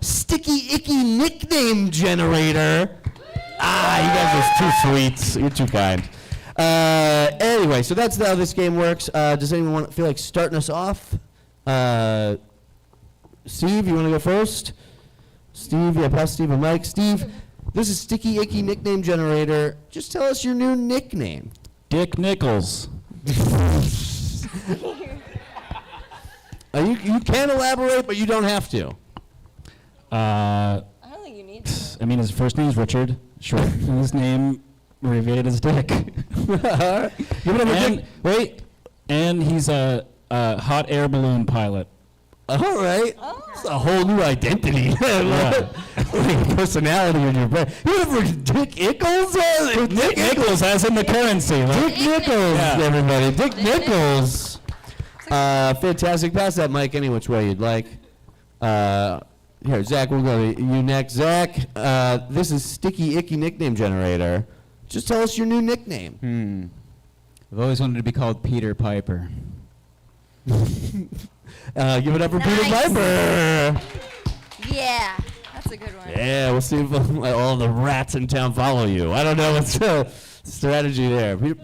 Sticky Icky Nickname Generator. You guys are too sweet. You're too kind. Anyway, so that's how this game works. Does anyone feel like starting us off? Steve, you want to go first? Steve, yeah, pass Steve a mic. Steve, this is Sticky Icky Nickname Generator. Just tell us your new nickname. Dick Nichols. You can elaborate, but you don't have to. I don't think you need to. I mean, his first name's Richard, short, and his name abbreviated as Dick. And he's a hot air balloon pilot. All right. Oh. It's a whole new identity. Personality in your brain. You ever Dick Nichols? Dick Nichols, as in the currency. Right? Dick Nichols, everybody. Dick Nichols. Fantastic. Pass that mic any which way you'd like. Here, Zach, we'll go to you next. Zach, this is Sticky Icky Nickname Generator. Just tell us your new nickname. I've always wanted to be called Peter Piper. Give it up for Peter Piper. Yeah, that's a good one. Yeah, we'll see if all the rats in town follow you. I don't know what's the strategy there. Peter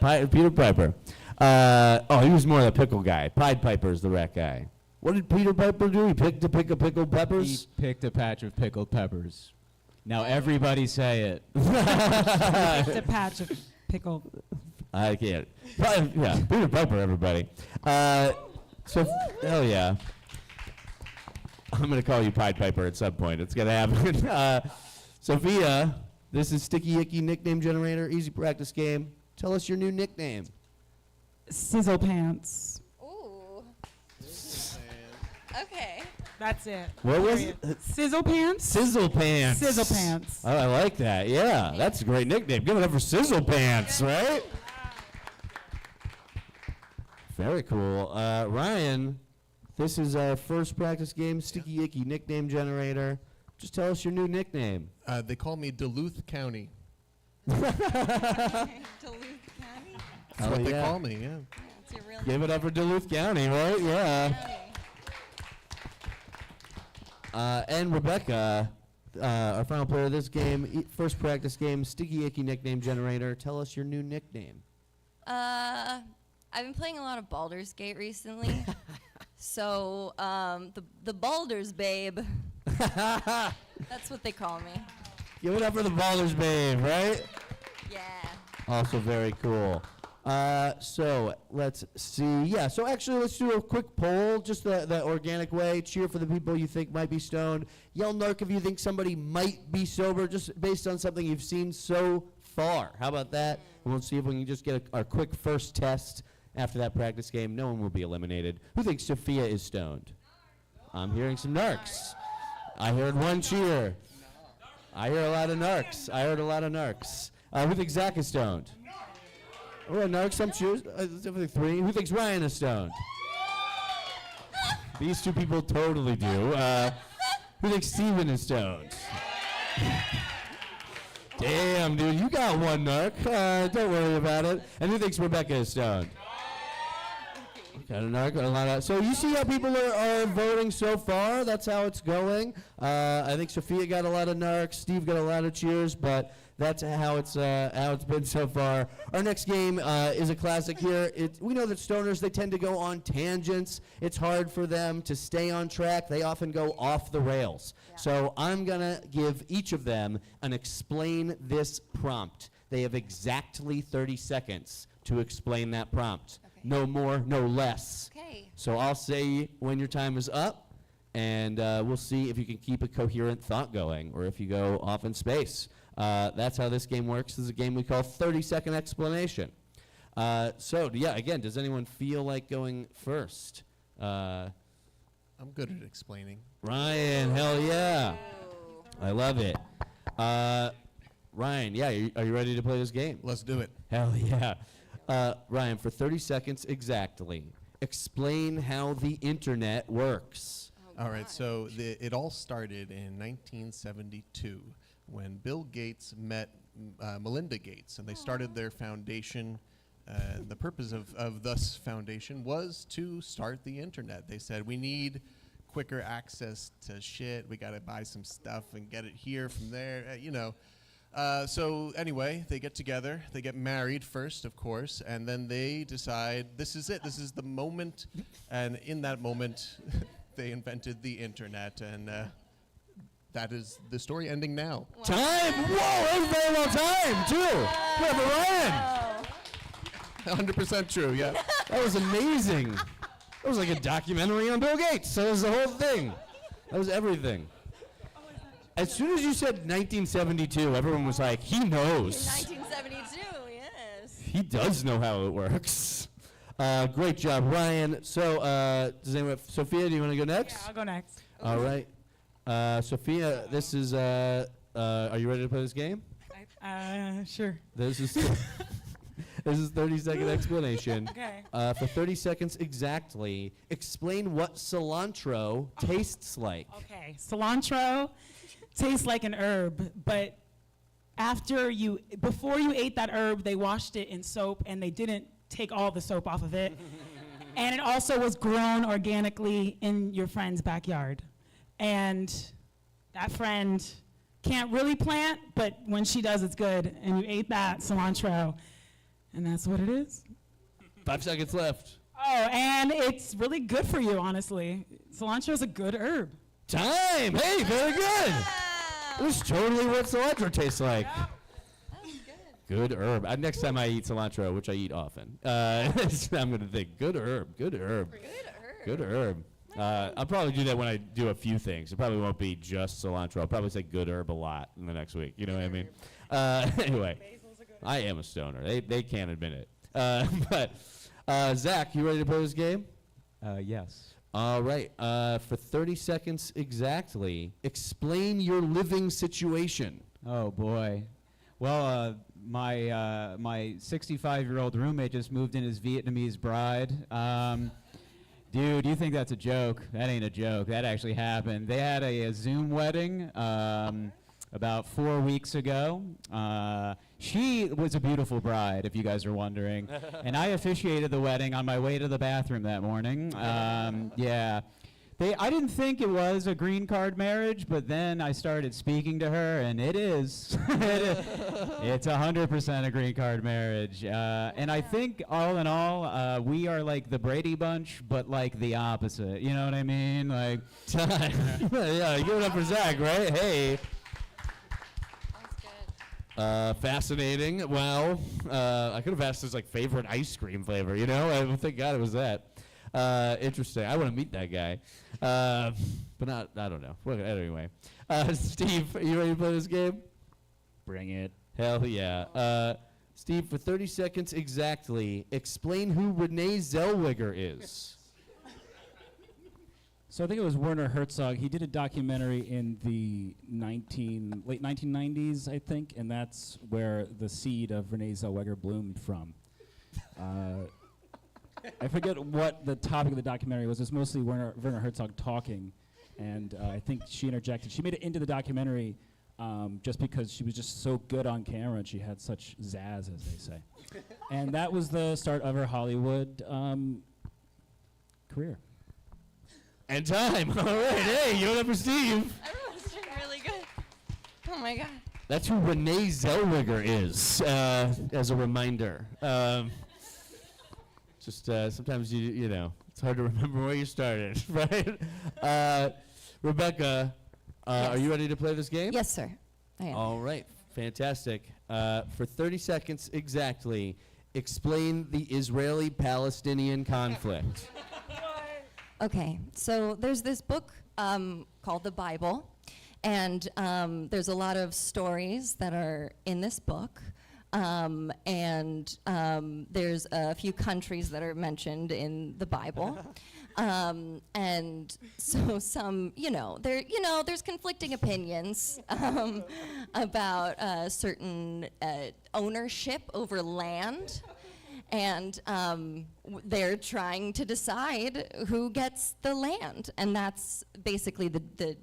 Piper. He was more the pickle guy. Pied Piper's the rat guy. What did Peter Piper do? He picked a pick of pickled peppers? He picked a patch of pickled peppers. Now everybody say it. Picked a patch of pickled. I can't. Yeah, Peter Piper, everybody. Hell yeah. I'm going to call you Pied Piper at some point. It's going to happen. Sophia, this is Sticky Icky Nickname Generator, easy practice game. Tell us your new nickname. Sizzle Pants. Ooh. Okay. That's it. What was it? Sizzle Pants? Sizzle Pants. Sizzle Pants. Oh, I like that. Yeah, that's a great nickname. Give it up for Sizzle Pants, right? Very cool. Ryan, this is our first practice game, Sticky Icky Nickname Generator. Just tell us your new nickname. They call me Duluth County. Duluth County? That's what they call me, yeah. That's your real Give it up for Duluth County, right? Yeah. And Rebecca, our final player of this game, first practice game, Sticky Icky Nickname Generator. Tell us your new nickname. I've been playing a lot of Baldur's Gate recently. So, the Baldur's Babe. That's what they call me. Give it up for the Ballers Babe, right? Yeah. Also very cool. So let's see. Yeah, so actually let's do a quick poll, just the organic way. Cheer for the people you think might be stoned. Yell narc if you think somebody might be sober, just based on something you've seen so far. How about that? And we'll see if we can just get our quick first test after that practice game. No one will be eliminated. Who thinks Sophia is stoned? I'm hearing some narcs. I heard one cheer. I hear a lot of narcs. I heard a lot of narcs. Who thinks Zach is stoned? Oh, narcs, some cheers. Definitely three. Who thinks Ryan is stoned? These two people totally do. Who thinks Steven is stoned? Damn, dude, you got one narc. Don't worry about it. And who thinks Rebecca is stoned? Got a narc, got a lot of. So you see how people are voting so far? That's how it's going. I think Sophia got a lot of narcs. Steve got a lot of cheers, but that's how it's been so far. Our next game is a classic here. We know that stoners, they tend to go on tangents. It's hard for them to stay on track. They often go off the rails. Yeah. So I'm going to give each of them an explain this prompt. They have exactly 30 seconds to explain that prompt. Okay. No more, no less. Okay. So I'll say when your time is up, and we'll see if you can keep a coherent thought going or if you go off in space. That's how this game works. This is a game we call 30-second explanation. So, yeah, again, does anyone feel like going first? I'm good at explaining. Ryan, hell yeah. I love it. Ryan, yeah, are you ready to play this game? Let's do it. Hell yeah. Ryan, for 30 seconds exactly, explain how the internet works. All right, so it all started in 1972 when Bill Gates met Melinda Gates, and they started their foundation. The purpose of this foundation was to start the internet. They said, we need quicker access to shit. We got to buy some stuff and get it here from there, you know. So anyway, they get together, they get married first, of course, and then they decide this is it, this is the moment, and in that moment, they invented the internet, and that is the story ending now. Time! Whoa, that was a very long time, too. Good for Ryan. 100% true, yeah. That was amazing. That was like a documentary on Bill Gates. That was the whole thing. That was everything. As soon as you said 1972, everyone was like, he knows. 1972, yes. He does know how it works. Great job, Ryan. So, does anyone, Sophia, do you want to go next? Yeah, I'll go next. All right. Sophia, this is, are you ready to play this game? Sure. This is, this is 30-second explanation. Okay. For 30 seconds exactly, explain what cilantro tastes like. Okay. Cilantro tastes like an herb, but before you ate that herb, they washed it in soap and they didn't take all the soap off of it. And it also was grown organically in your friend's backyard. And that friend can't really plant, but when she does, it's good. And you ate that cilantro, and that's what it is. 5 seconds left. Oh, and it's really good for you, honestly. Cilantro is a good herb. Time! Hey, very good! This is totally what cilantro tastes like. That was good. Good herb. Next time I eat cilantro, which I eat often, I'm going to think, good herb, good herb, Good herb. good herb. I'll probably do that when I do a few things. It probably won't be just cilantro. I'll probably say good herb a lot in the next week. You know what I mean? Anyway, I am a stoner. They can't admit it. But Zach, you ready to play this game? Yes. All right. For 30 seconds exactly, explain your living situation. Oh boy. Well, my 65-year-old roommate just moved in his Vietnamese bride. Dude, you think that's a joke? That ain't a joke. That actually happened. They had a Zoom wedding about 4 weeks ago. She was a beautiful bride, if you guys are wondering. And I officiated the wedding on my way to the bathroom that morning. Yeah. I didn't think it was a green card marriage, but then I started speaking to her, and it is. It's 100% a green card marriage. And I think, all in all, we are like the Brady Bunch, but like the opposite. You know what I mean? Like, Time. Yeah, give it up for Zach, right? Hey. That's good. Fascinating. Well, I could have asked his like favorite ice cream flavor. You know, thank God it was that. Interesting. I want to meet that guy, but not. I don't know. Well, anyway, Steve, are you ready to play this game? Bring it. Hell yeah. Steve, for 30 seconds exactly, explain who Renee Zellweger is. So I think it was Werner Herzog. He did a documentary in the late 1990s, I think, and that's where the seed of Renee Zellweger bloomed from. I forget what the topic of the documentary was. It was mostly Werner Herzog talking, and I think she interjected. She made it into the documentary just because she was just so good on camera and she had such zazz, as they say. And that was the start of her Hollywood career. And time. All right. Hey, give it up for Steve. Everyone's doing really good. Oh my God. That's who Renee Zellweger is, as a reminder. Just sometimes you know, it's hard to remember where you started, right? Rebecca, are you ready to play this game? Yes, sir. I am. All right, fantastic. For 30 seconds exactly, explain the Israeli-Palestinian conflict. Okay, so there's this book called the Bible, and there's a lot of stories that are in this book. And there's a few countries that are mentioned in the Bible. And so some, there's conflicting opinions about certain ownership over land. And they're trying to decide who gets the land. And that's basically the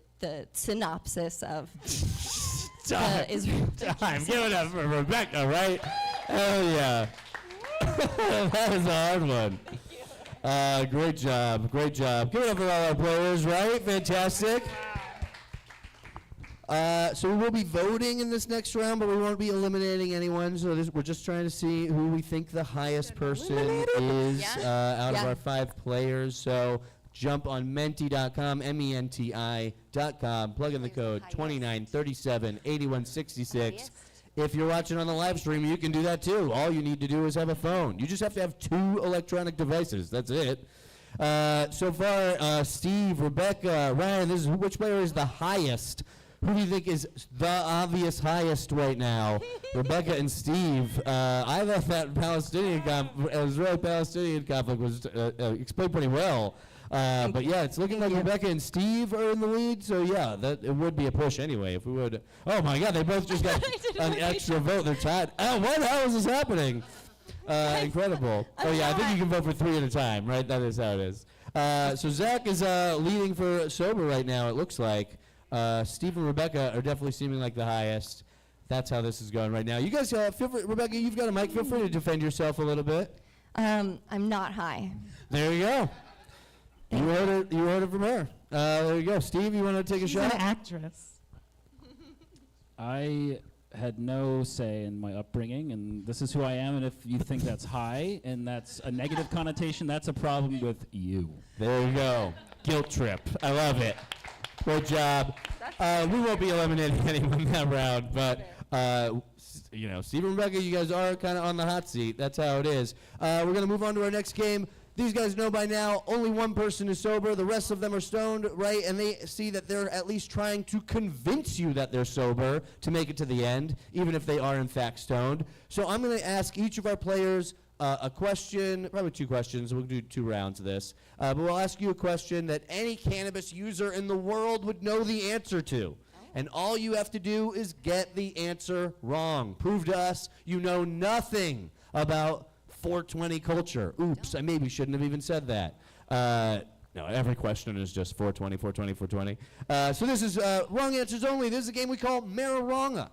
synopsis of Time. Time. Give it up for Rebecca, right? Hell yeah. That is a hard one. Great job. Great job. Give it up for all our players, right? Fantastic. So we will be voting in this next round, but we won't be eliminating anyone. So we're just trying to see who we think the highest person is out of our 5 players. So jump on menti.com, menti.com, plug in the code 29378166. If you're watching on the live stream, you can do that too. All you need to do is have a phone. You just have to have 2 electronic devices. That's it. So far, Steve, Rebecca, Ryan, which player is the highest? Who do you think is the obvious highest right now? Rebecca and Steve. I thought that Israeli-Palestinian conflict was explained pretty well. But yeah, it's looking like Rebecca and Steve are in the lead. So yeah, it would be a push anyway if we would. Oh my God, they both just got an extra vote. They're tied. Oh, what? How is this happening? Incredible. Oh yeah, I think you can vote for 3 at a time, right? That is how it is. So Zach is leading for sober right now, it looks like. Steve and Rebecca are definitely seeming like the highest. That's how this is going right now. You guys, feel free, Rebecca, you've got a mic. Feel free to defend yourself a little bit. I'm not high. There you go. You heard it from her. There you go. Steve, you want to take a shot? She's an actress. I had no say in my upbringing, and this is who I am, and if you think that's high and that's a negative connotation, that's a problem with you. There you go. Guilt trip. I love it. Great job. We won't be eliminating anyone in that round, but Steve and Rebecca, you guys are kind of on the hot seat. That's how it is. We're going to move on to our next game. These guys know by now only one person is sober. The rest of them are stoned, right? And they see that they're at least trying to convince you that they're sober to make it to the end, even if they are in fact stoned. So I'm going to ask each of our players a question, probably 2 questions. We'll do 2 rounds of this. But we'll ask you a question that any cannabis user in the world would know the answer to. And all you have to do is get the answer wrong. Prove to us you know nothing about 420 culture. Oops, I maybe shouldn't have even said that. No, every question is just 420, 420, 420. So this is wrong answers only. This is a game we call Marijuana.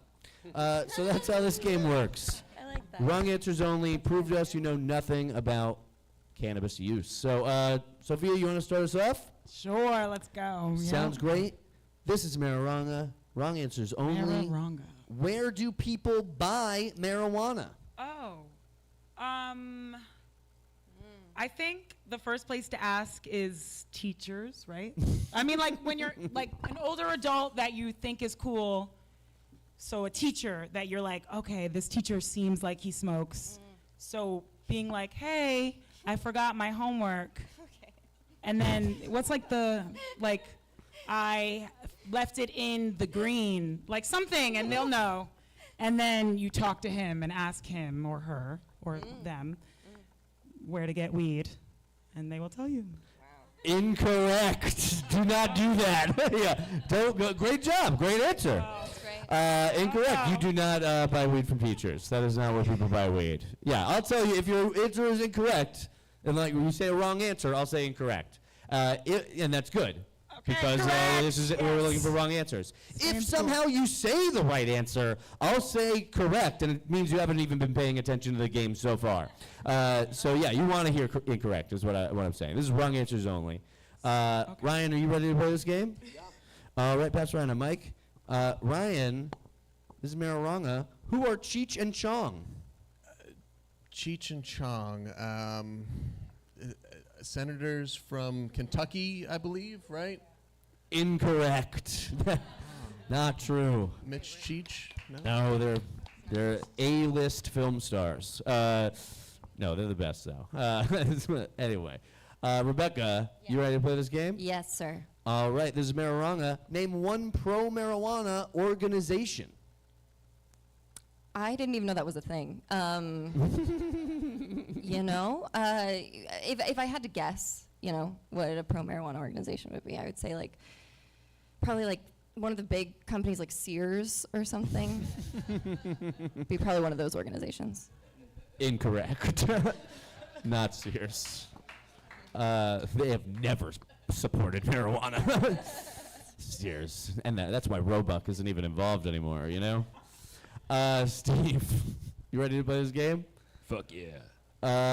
So that's how this game works. I like that. Wrong answers only. Prove to us you know nothing about cannabis use. So, Sophia, you want to start us off? Sure, let's go. Sounds great. This is marijuana. Wrong answers only. Marijuana. Where do people buy marijuana? Oh. I think the first place to ask is teachers, right? I mean, like when you're like an older adult that you think is cool, so a teacher that you're like, okay, this teacher seems like he smokes. So being like, hey, I forgot my homework. Okay. And then what's like I left it in the green, like something, and they'll know. And then you talk to him and ask him or her or them where to get weed, and they will tell you. Incorrect. Do not do that. Yeah. Don't go. Great job. Great answer. That's great. Incorrect. You do not buy weed from teachers. That is not where people buy weed. Yeah, I'll tell you, if your answer is incorrect, and like when you say a wrong answer, I'll say incorrect. And that's good. Because this is we're looking for wrong answers. If somehow you say the right answer, I'll say correct, and it means you haven't even been paying attention to the game so far. So yeah, you want to hear incorrect is what I'm saying. This is wrong answers only. Ryan, are you ready to play this game? Yeah. All right, pass Ryan a mic. Ryan, this is marijuana. Who are Cheech and Chong? Cheech and Chong, senators from Kentucky, I believe, right? Incorrect. Not true. Mitch Cheech? No, they're A-list film stars. No, they're the best though. Anyway, Rebecca, you ready to play this game? Yes, sir. All right, this is marijuana. Name one pro-marijuana organization. I didn't even know that was a thing. If I had to guess, what a pro-marijuana organization would be, I would say probably one of the big companies like Sears or something. Be probably one of those organizations. Incorrect. Not Sears. They have never supported marijuana. Sears. And that's why Roebuck isn't even involved anymore, Steve, you ready to play this game? Fuck yeah.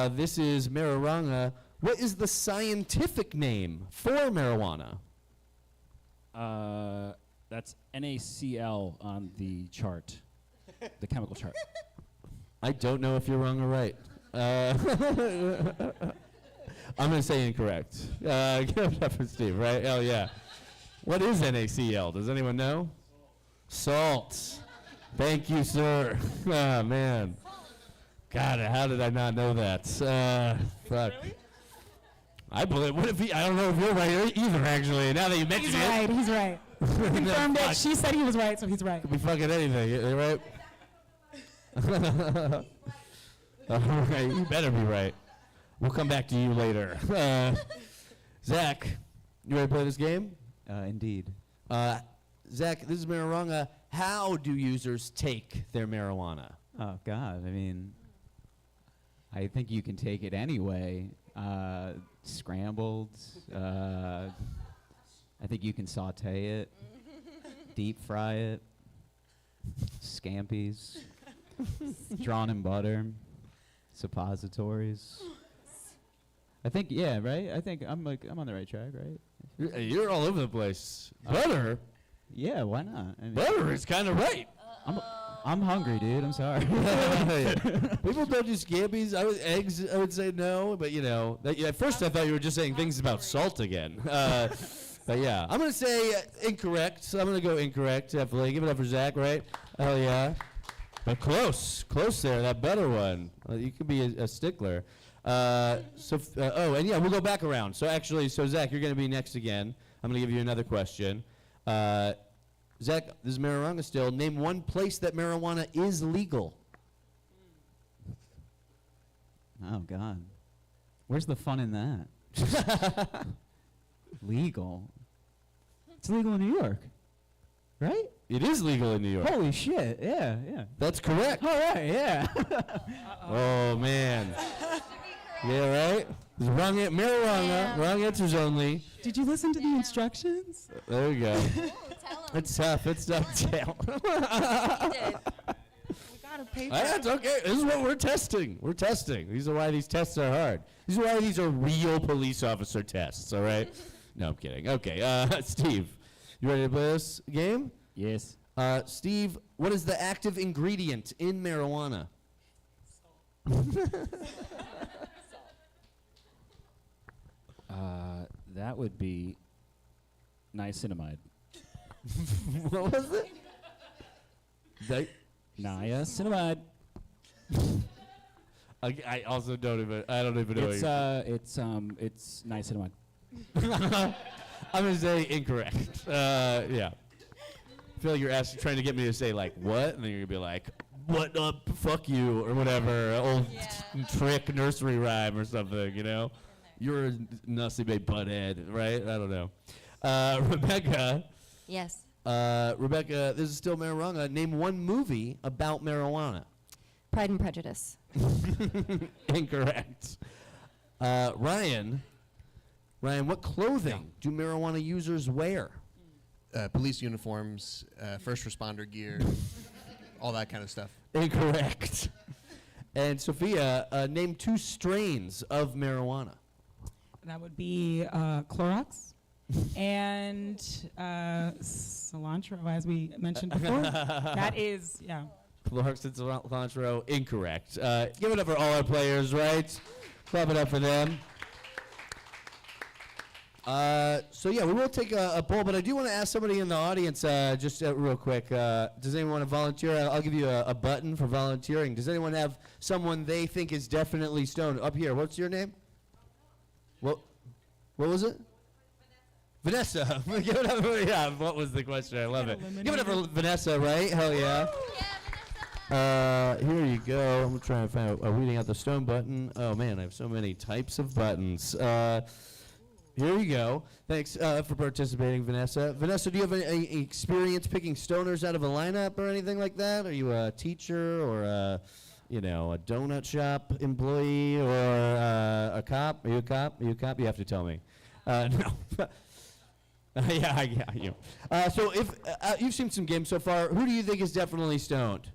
This is marijuana. What is the scientific name for marijuana? That's NaCl on the chart, the chemical chart. I don't know if you're wrong or right. I'm going to say incorrect. Give it up for Steve, right? Hell yeah. What is NaCl? Does anyone know? Salt. Thank you, sir. Oh, man. God, how did I not know that? Fuck. Really? I believe. What if he? I don't know if you're right either. Actually, now that you mention He's it, right. He's right. Confirmed it. She said he was right, so he's right. could be fucking anything, right? All right, you better be right. We'll come back to you later. Zach, you ready to play this game? Indeed. Zach, this is marijuana. How do users take their marijuana? Oh, God. I mean, I think you can take it anyway. Scrambled. I think you can saute it, deep fry it, scampies, drawn in butter, suppositories. I think, yeah, right? I think I'm on the right track, right? You're all over the place. Butter? Yeah, why not? I mean, Butter is kind of right. I'm hungry, dude. I'm sorry. People don't do scampies. Eggs, I would say no, but you know. At first I thought you were just saying things about salt again. But yeah, I'm going to say incorrect. So I'm going to go incorrect, definitely. Give it up for Zach, right? Hell yeah. But close there, that butter one. You could be a stickler. And yeah, we'll go back around. So Zach, you're going to be next again. I'm going to give you another question. Zach, this is marijuana still. Name one place that marijuana is legal. Oh, God. Where's the fun in that? Legal. It's legal in New York, right? It is legal in New York. Holy shit, yeah. That's correct. All right, yeah. Oh, man. Yeah, right? Wrong marijuana. Yeah. Wrong answers only. Did you listen to the instructions? There you go. Ooh, tell 'em. It's tough. It's tough. Tell. You did. We gotta pay for That's okay. This is what we're testing. We're testing. These are why these tests are hard. These are why these are real police officer tests, all right? No, I'm kidding. Okay, Steve, you ready to play this game? Yes. Steve, what is the active ingredient in marijuana? That would be niacinamide. What was it? Niacinamide. I also don't even know. It's niacinamide. I'm gonna say incorrect. Yeah. I feel like you're trying to get me to say like what, and then you're gonna be like, "What up? Fuck you," or whatever, old trick nursery rhyme or something. You know, you're a nussy big butthead, right? I don't know. Rebecca. Yes. Rebecca, this is still marijuana. Name one movie about marijuana. Pride and Prejudice. Incorrect. Ryan, what clothing do marijuana users wear? Police uniforms, first responder gear, all that kind of stuff. Incorrect. And Sophia, name two strains of marijuana. That would be Clorox and cilantro, as we mentioned before. That is, yeah. Clerks and cilantro, incorrect. Give it up for all our players, right? Clap it up for them. So yeah, we will take a poll, but I do want to ask somebody in the audience, just real quick. Does anyone want to volunteer? I'll give you a button for volunteering. Does anyone have someone they think is definitely stoned? Up here, what's your name? What was it? Vanessa. Give it up for, yeah, what was the question? I love it. Give it up for Vanessa, right? Hell yeah. Here you go. I'm trying to find a weeding out the stone button. Oh man, I have so many types of buttons. Here you go. Thanks for participating, Vanessa. Vanessa, do you have any experience picking stoners out of a lineup or anything like that? Are you a teacher or a donut shop employee or a cop? Are you a cop? You have to tell me. No. Yeah, I got you. So if you've seen some games so far, who do you think is definitely stoned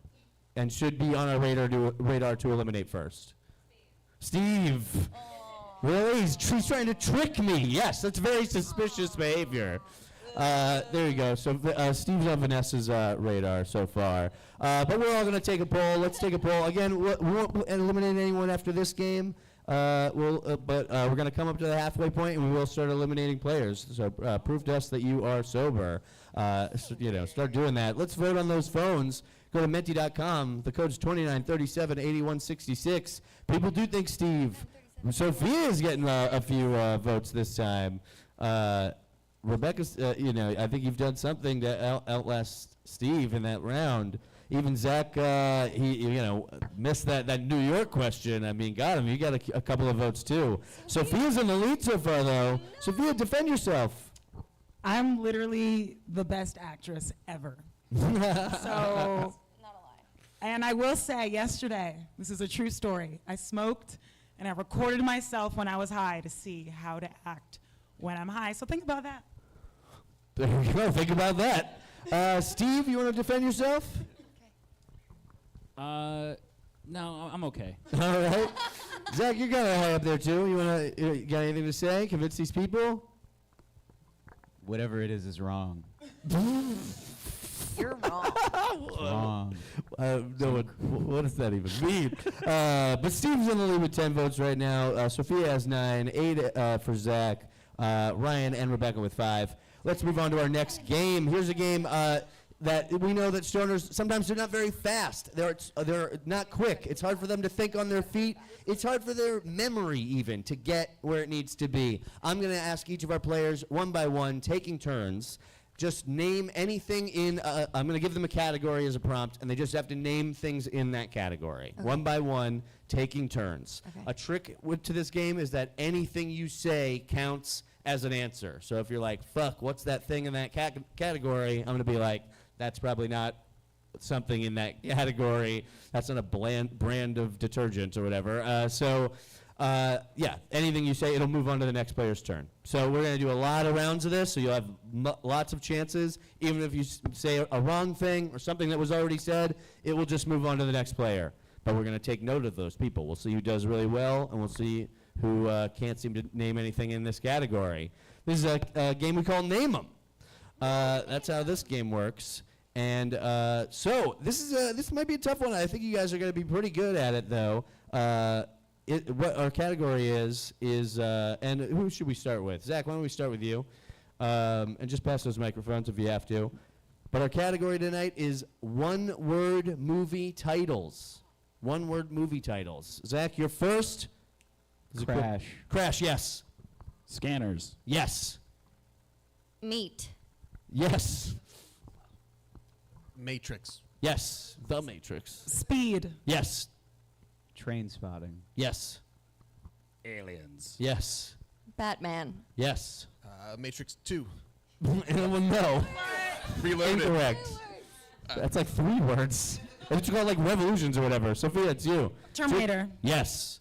and should be on our radar to eliminate first? Steve. Really? He's trying to trick me. Yes, that's very suspicious behavior. There you go. So Steve's on Vanessa's radar so far. But we're all going to take a poll. Let's take a poll. Again, we won't eliminate anyone after this game. But we're going to come up to the halfway point, and we will start eliminating players. So prove to us that you are sober. Start doing that. Let's vote on those phones. Go to menti.com. The code's 2937-8166. People do think Steve. Sophia is getting a few votes this time. Rebecca's, I think you've done something to outlast Steve in that round. Even Zach, he missed that New York question. I mean, got him. You got a couple of votes too. Sophia's in the lead so far, though. Sophia, defend yourself. I'm literally the best actress ever. So, Not a lie. and I will say yesterday, this is a true story. I smoked and I recorded myself when I was high to see how to act when I'm high. So think about that. There you go. Think about that. Steve, you want to defend yourself? No, I'm okay. All right. Zach, you're kind of high up there too. You got anything to say? Convince these people? Whatever it is wrong. You're wrong. Wrong. What does that even mean? But Steve's in the lead with 10 votes right now. Sophia has 9, 8 for Zach, Ryan and Rebecca with 5. Let's move on to our next game. Here's a game that we know that stoners, sometimes they're not very fast. They're not quick. It's hard for them to think on their feet. It's hard for their memory even to get where it needs to be. I'm going to ask each of our players one by one, taking turns. Just name anything in, I'm going to give them a category as a prompt, and they just have to name things in that category. Okay. One by one, taking turns. Okay. A trick to this game is that anything you say counts as an answer. So if you're like, fuck, what's that thing in that category? I'm going to be like, that's probably not something in that category. That's not a brand of detergent or whatever. Anything you say, it'll move on to the next player's turn. So we're going to do a lot of rounds of this, so you'll have lots of chances. Even if you say a wrong thing or something that was already said, it will just move on to the next player. But we're going to take note of those people. We'll see who does really well, and we'll see who can't seem to name anything in this category. This is a game we call Name 'em. That's how this game works. And so this might be a tough one. I think you guys are going to be pretty good at it, though. What our category is and who should we start with? Zach, why don't we start with you? And just pass those microphones if you have to. But our category tonight is one-word movie titles. One-word movie titles. Zach, you're first. Crash. Crash, yes. Scanners. Yes. Meat. Yes. Matrix. Yes. The Matrix. Speed. Yes. Train spotting. Yes. Aliens. Yes. Batman. Yes. Matrix 2. Anyone know? Reloaded. Incorrect. That's like 3 words. It's called like revolutions or whatever. Sophia, it's you. Terminator. Yes.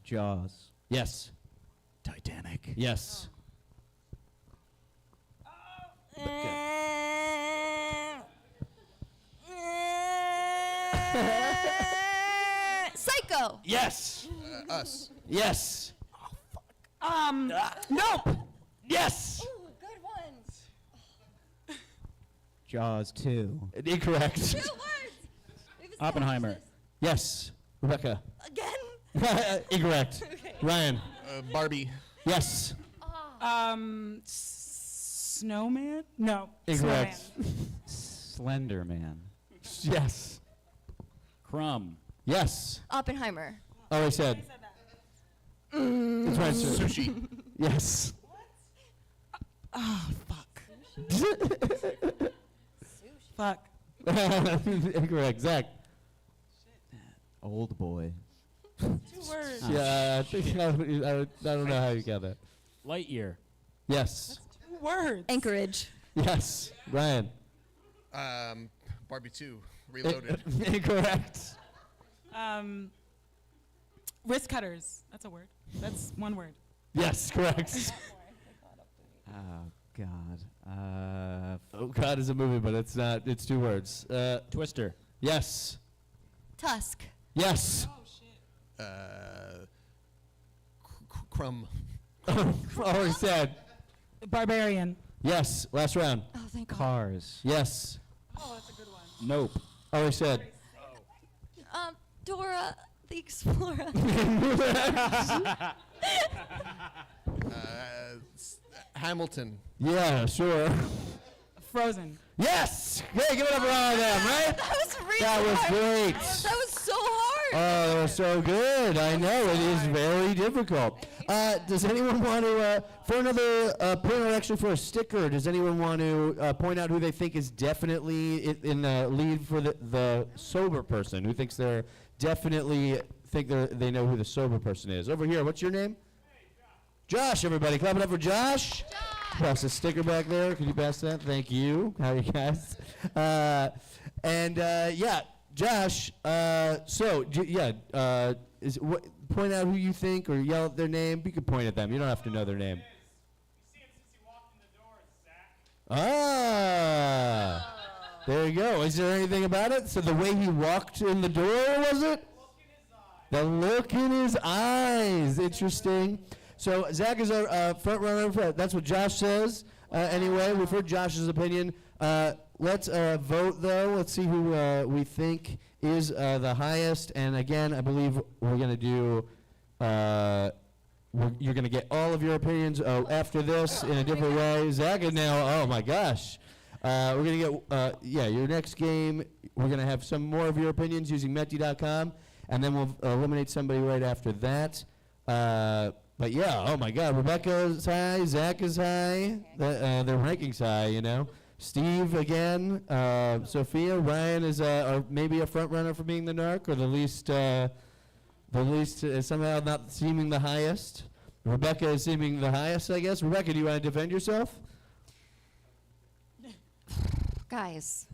Jaws. Yes. Titanic. Yes. Psycho. Yes. Us. Yes. Nope. Yes. Ooh, good ones. Jaws 2. Incorrect. 2 words. Oppenheimer. Yes. Rebecca. Again. Incorrect. Okay. Ryan. Barbie. Yes. Snowman? No. Incorrect. Slender Man. Yes. Crumb. Yes. Oppenheimer. Oh, I said. It's right, sir. Sushi. Yes. Oh, fuck. Fuck. Incorrect. Zach. Old Boy. 2 words. Yeah, I think I don't know how you got that. Lightyear. Yes. 2 words. Anchorage. Yes. Ryan. Barbie 2. Reloaded. Incorrect. Wrist cutters. That's a word. That's 1 word. Yes, correct. Oh, God. Oh God is a movie, but it's not. It's 2 words. Twister. Yes. Tusk. Yes. Oh, shit. Crumb. Already said. Barbarian. Yes. Last round. Oh, thank God. Cars. Yes. Oh, that's a good one. Nope. Already said. Dora the Explorer. Hamilton. Yeah, sure. Frozen. Yes! Hey, give it up for all of them, right? That was really That was hard. great. That was so hard. Oh, they were so good. I know, it is very difficult. Does anyone want to, for another point, or actually for a sticker, does anyone want to point out who they think is definitely in the lead for the sober person? Who thinks they're definitely they know who the sober person is? Over here, what's your name? Josh, everybody. Clap it up for Josh. Pass a sticker back there. Can you pass that? Thank you. How are you guys? Yeah, Josh. Point out who you think or yell out their name. You can point at them. You don't have to know their name. Ah, there you go. Is there anything about it? So the way he walked in the door, was it? The look in his eyes. Interesting. So Zach is our front runner. That's what Josh says. Anyway, we've heard Josh's opinion. Let's vote, though. Let's see who we think is the highest. And again, I believe we're going to do. You're going to get all of your opinions after this in a different way. Zach is now. Oh my gosh. We're going to get. Your next game. We're going to have some more of your opinions using Menti.com, and then we'll eliminate somebody right after that. But yeah, oh my God, Rebecca's high, Zach is high, their ranking's high, you know. Steve again, Sophia, Ryan is maybe a front runner for being the narc, or the least somehow not seeming the highest. Rebecca is seeming the highest, I guess. Rebecca, do you want to defend yourself? Guys,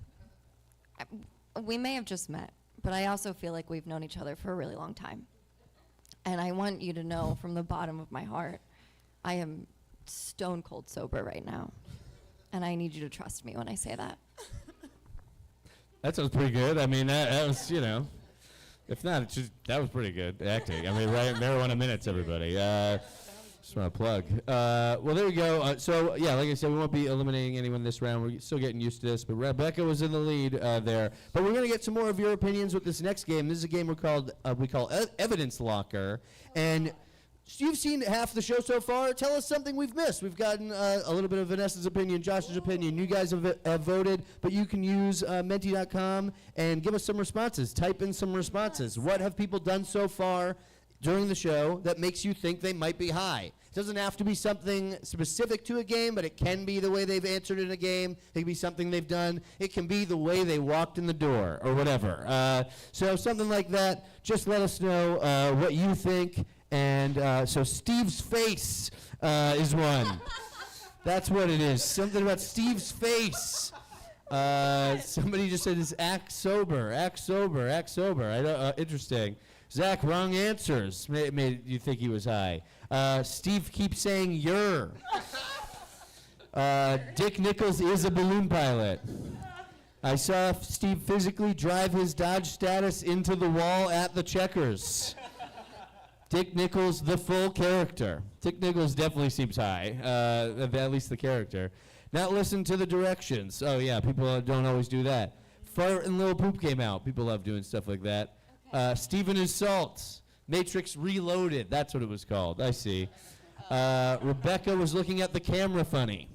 we may have just met, but I also feel like we've known each other for a really long time. And I want you to know from the bottom of my heart, I am stone cold sober right now. And I need you to trust me when I say that. That sounds pretty good. I mean, that was, you know, if not, it's just, that was pretty good acting. I mean, right, marijuana minutes, everybody. Just want to plug. Well, there you go. So, yeah, like I said, we won't be eliminating anyone this round. We're still getting used to this. But Rebecca was in the lead there. But we're going to get some more of your opinions with this next game. This is a game we call Evidence Locker. And you've seen half the show so far. Tell us something we've missed. We've gotten a little bit of Vanessa's opinion, Josh's opinion. You guys have voted, but you can use Menti.com and give us some responses. Type in some responses. What have people done so far during the show that makes you think they might be high? It doesn't have to be something specific to a game, but it can be the way they've answered in a game. It can be something they've done. It can be the way they walked in the door or whatever. So something like that, just let us know what you think. And so Steve's face is one. That's what it is. Something about Steve's face. Somebody just said, act sober, act sober, act sober. I don't, interesting. Zach, wrong answers. Made you think he was high. Steve keeps saying you're. Dick Nichols is a balloon pilot. I saw Steve physically drive his Dodge Status into the wall at the Checkers. Dick Nichols, the full character. Dick Nichols definitely seems high, at least the character. Not listen to the directions. Oh yeah, people don't always do that. Fart and Little Poop came out. People love doing stuff like that. Stephen is Salt. Matrix Reloaded. That's what it was called. I see. Rebecca was looking at the camera funny.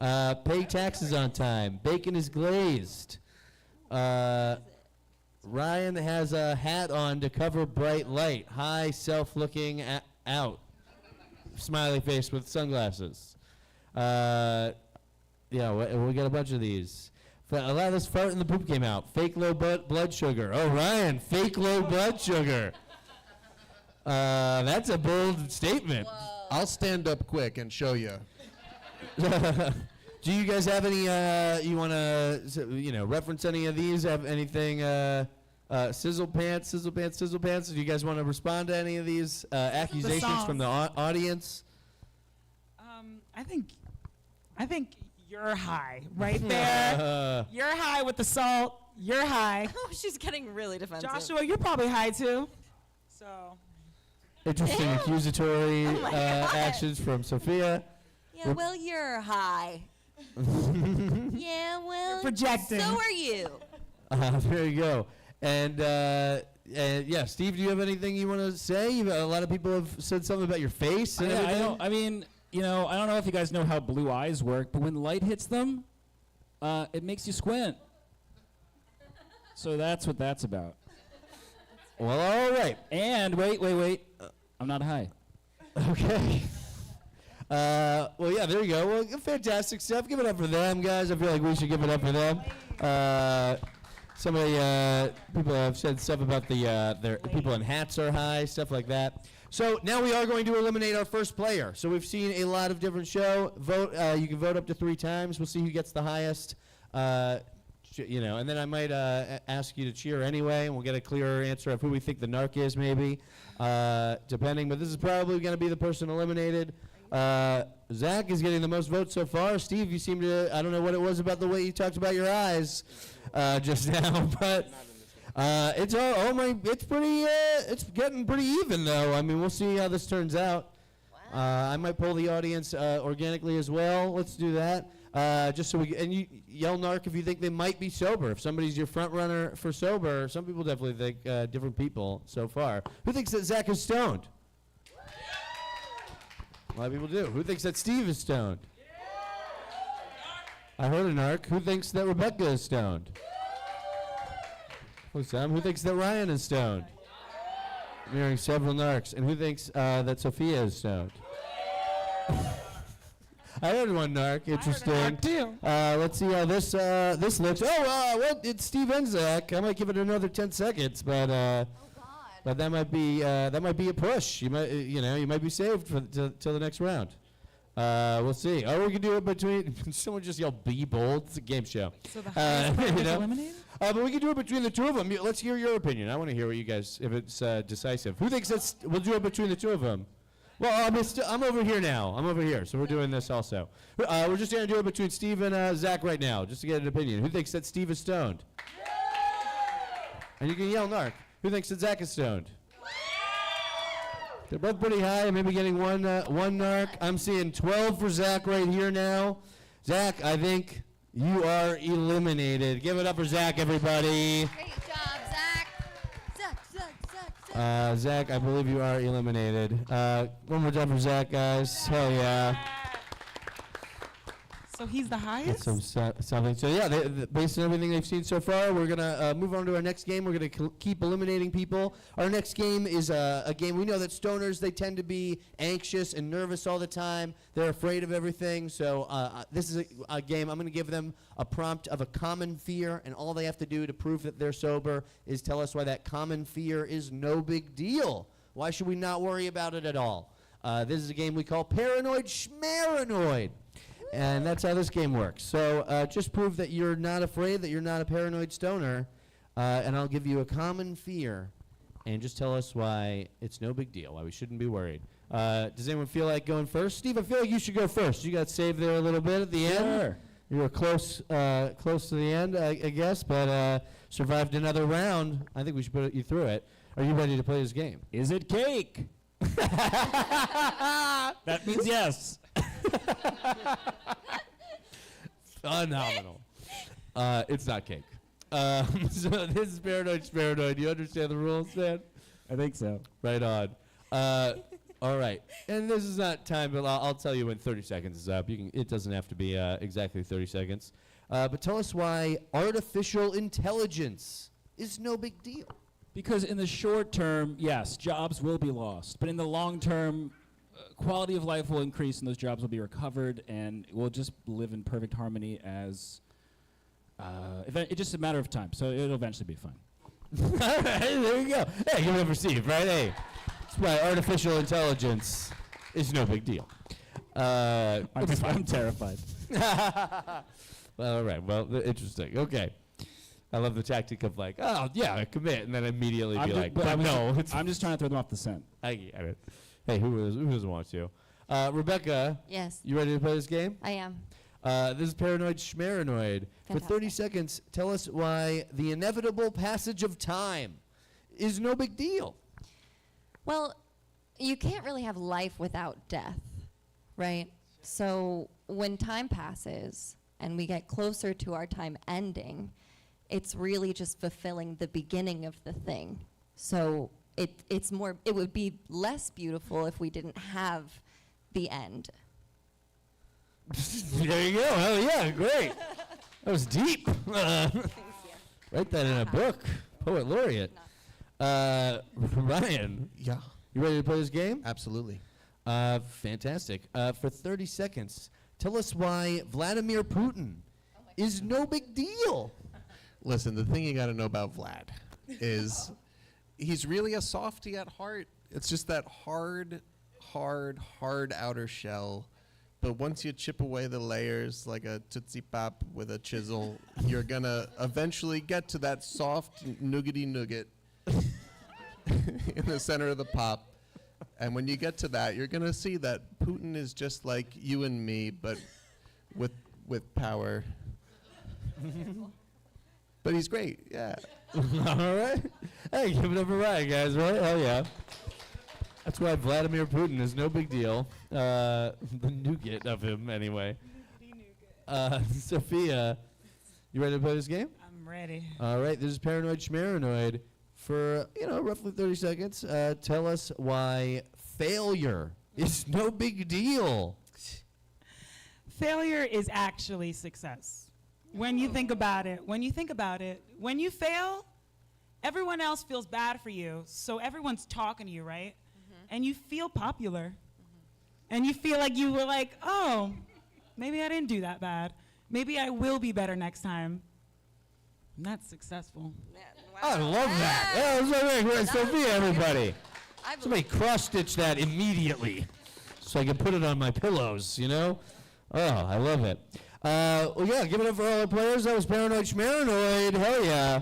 Pay taxes on time. Bacon is glazed. Ryan has a hat on to cover bright light. High self-looking out. Smiley face with sunglasses. Yeah, we got a bunch of these. A lot of this fart and the poop came out. Fake low blood sugar. Oh, Ryan, fake low blood sugar. That's a bold statement. Whoa. I'll stand up quick and show you. Do you guys have any, you want to, reference any of these? Have anything, sizzle pants? Do you guys want to respond to any of these accusations from the audience? I think you're high right there. You're high with the salt. You're high. Oh, she's getting really defensive. Joshua, you're probably high too. So. Interesting accusatory Oh my God. actions from Sophia. Yeah, well, you're high. Yeah, well, projecting. so are you. There you go. And yeah, Steve, do you have anything you want to say? A lot of people have said something about your face and I everything. don't, I mean, you know, I don't know if you guys know how blue eyes work, but when light hits them, it makes you squint. So that's what that's about. Well, all right. And wait. I'm not high. Okay. Well, yeah, there you go. Well, fantastic stuff. Give it up for them, guys. I feel like we should give it up for them. Some of the people have said stuff about the people in hats are high, stuff like that. So now we are going to eliminate our first player. So we've seen a lot of different show. Vote. You can vote up to 3 times. We'll see who gets the highest. You know, and then I might ask you to cheer anyway, and we'll get a clearer answer of who we think the narc is, maybe, depending. But this is probably going to be the person eliminated. Zach is getting the most votes so far. Steve, you seem to, I don't know what it was about the way you talked about your eyes just now, but it's pretty, it's getting pretty even though. I mean, we'll see how this turns out. I might poll the audience organically as well. Let's do that. Just so and you yell narc if you think they might be sober. If somebody's your front runner for sober, some people definitely think different people so far. Who thinks that Zach is stoned? A lot of people do. Who thinks that Steve is stoned? I heard a narc. Who thinks that Rebecca is stoned? Oh, Sam. Who thinks that Ryan is stoned? I'm hearing several narcs. And who thinks that Sophia is stoned? I heard one narc. Interesting. Let's see how this looks. Well, it's Steve and Zach. I might give it another 10 seconds, but that might be a push. You might be saved till the next round. We'll see. Or we can do it between. Someone just yell, "Be bold!" It's a game show. So the highest player is know? eliminated? But we can do it between the two of them. Let's hear your opinion. I want to hear what you guys, if it's decisive. Who thinks that's? We'll do it between the two of them. Well, I'm over here now. I'm over here, so we're doing this also. We're just going to do it between Steve and Zach right now, just to get an opinion. Who thinks that Steve is stoned? And you can yell narc. Who thinks that Zach is stoned? They're both pretty high, maybe getting one narc. I'm seeing 12 for Zach right here now. Zach, I think you are eliminated. Give it up for Zach, everybody. Great job, Zach. Zach. Zach, I believe you are eliminated. One more time for Zach, guys. Hell yeah. So he's the highest? That's something. So yeah, based on everything they've seen so far, we're gonna move on to our next game. We're gonna keep eliminating people. Our next game is a game. We know that stoners, they tend to be anxious and nervous all the time. They're afraid of everything. So this is a game. I'm gonna give them a prompt of a common fear, and all they have to do to prove that they're sober is tell us why that common fear is no big deal. Why should we not worry about it at all? This is a game we call Paranoid Schmaranoid. And that's how this game works. So just prove that you're not afraid, that you're not a paranoid stoner, and I'll give you a common fear, and just tell us why it's no big deal, why we shouldn't be worried. Does anyone feel like going first? Steve, I feel like you should go first. You got saved there a little bit at the end. You were close to the end, I guess, but survived another round. I think we should put you through it. Are you ready to play this game? Is it cake? That means yes. Phenomenal. It's not cake. So this is Paranoid Schmaranoid. You understand the rules, man? I think so. Right on. All right. And this is not time, but I'll tell you when 30 seconds is up. It doesn't have to be exactly 30 seconds. But tell us why artificial intelligence is no big deal. Because in the short term, yes, jobs will be lost. But in the long term, quality of life will increase and those jobs will be recovered and we'll just live in perfect harmony as it's just a matter of time. So it'll eventually be fine. All right, there you go. Hey, you never see, right? Hey, that's why artificial intelligence is no big deal. I'm terrified. Well, all right. Well, interesting. Okay. I love the tactic of like, oh, yeah, commit, and then immediately be like, but no. I'm just trying to throw them off the scent. I get it. Hey, who doesn't want to? Rebecca. Yes. You ready to play this game? I am. This is Paranoid Schmaranoid. For 30 seconds, tell us why the inevitable passage of time is no big deal. Well, you can't really have life without death, right? So when time passes and we get closer to our time ending, it's really just fulfilling the beginning of the thing. So it would be less beautiful if we didn't have the end. There you go. Hell yeah, great. That was deep. Write that in a book. Poet laureate. Ryan, Yeah, you ready to play this game? absolutely. Fantastic. For 30 seconds, tell us why Vladimir Putin is no big deal. Listen, the thing you got to know about Vlad is he's really a softie at heart. It's just that hard outer shell. But once you chip away the layers like a Tootsie Pop with a chisel, you're going to eventually get to that soft nougaty nougat in the center of the pop. And when you get to that, you're going to see that Putin is just like you and me, but with power. But he's great, yeah. All right. Hey, give it up for Ryan, guys, right? Hell yeah. That's why Vladimir Putin is no big deal. The nougat of him, anyway. Sophia, you ready to play this game? I'm ready. All right, this is Paranoid Schmaranoid. For, roughly 30 seconds, tell us why failure is no big deal. Failure is actually success. When you think about it, when you fail, everyone else feels bad for you. So everyone's talking to you, right? And you feel popular. And you feel like you were like, oh, maybe I didn't do that bad. Maybe I will be better next time. And that's successful. I love that. Yeah, that's right. Sophia, everybody. Somebody cross-stitch that immediately so I can put it on my pillows, Oh, I love it. Well, yeah, give it up for all the players. That was Paranoid Schmaranoid. Hell yeah.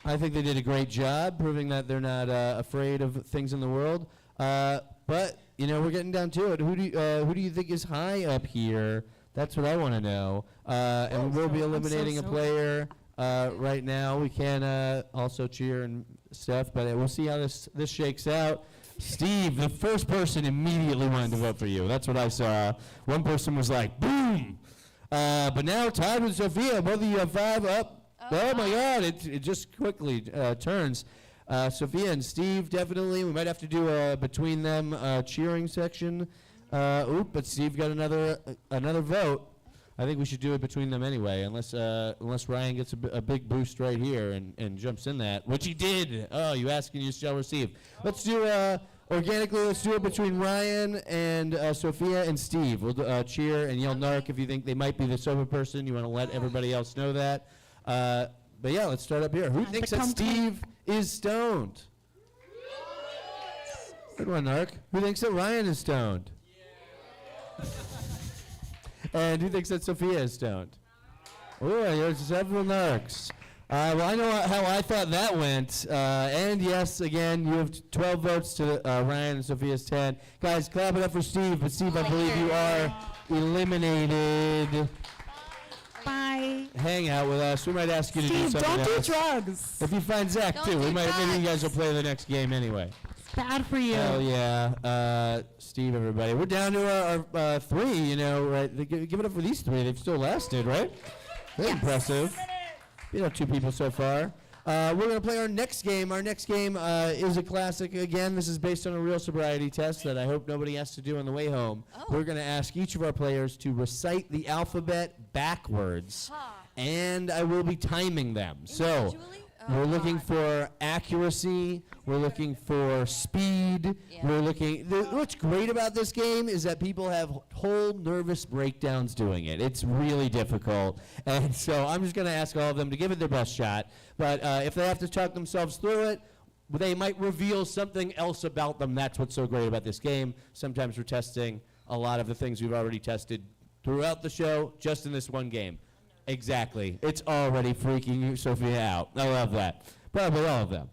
I think they did a great job proving that they're not afraid of things in the world. But, we're getting down to it. Who do you think is high up here? That's what I want to know. And we will be eliminating a player right now. We can also cheer and stuff, but we'll see how this shakes out. Steve, the first person immediately wanted to vote for you. That's what I saw. One person was like, boom. But now tied with Sophia. Both of you have 5 up. Oh my God, it just quickly turns. Sophia and Steve, definitely. We might have to do a between them cheering section. But Steve got another vote. I think we should do it between them anyway, unless Ryan gets a big boost right here and jumps in that, which he did. Oh, you ask and you shall receive. Let's do organically. Let's do it between Ryan and Sophia and Steve. We'll cheer and yell narc if you think they might be the sober person. You want to let everybody else know that. But yeah, let's start up here. Who thinks that Steve is stoned? Good one, narc. Who thinks that Ryan is stoned? And who thinks that Sophia is stoned? Oh, there's several narcs. Well, I know how I thought that went. And yes, again, you have 12 votes to Ryan and Sophia's 10. Guys, clap it up for Steve. But Steve, I believe you are eliminated. Bye. Hang out with us. We might ask you to do Steve, something don't do else. drugs. If you find Zach, Don't too, we do might. Maybe you guys drugs. will play the next game anyway. It's bad for you. Oh yeah, Steve, everybody. We're down to our 3. Right? Give it up for these 3. They've still lasted, right? Very impressive. 2 people so far. We're gonna play our next game. Our next game is a classic. Again, this is based on a real sobriety test that I hope nobody has to do on the way home. Oh. We're gonna ask each of our players to recite the alphabet backwards, and I will be timing them. So. Individually? Oh, We're looking God. for accuracy. We're looking for speed. Yeah. We're looking. What's great about this game is that people have whole nervous breakdowns doing it. It's really difficult, and so I'm just going to ask all of them to give it their best shot. But if they have to talk themselves through it, they might reveal something else about them. That's what's so great about this game. Sometimes we're testing a lot of the things we've already tested throughout the show, just in this one game. Exactly. It's already freaking you, Sophia, out. I love that. Probably all of them.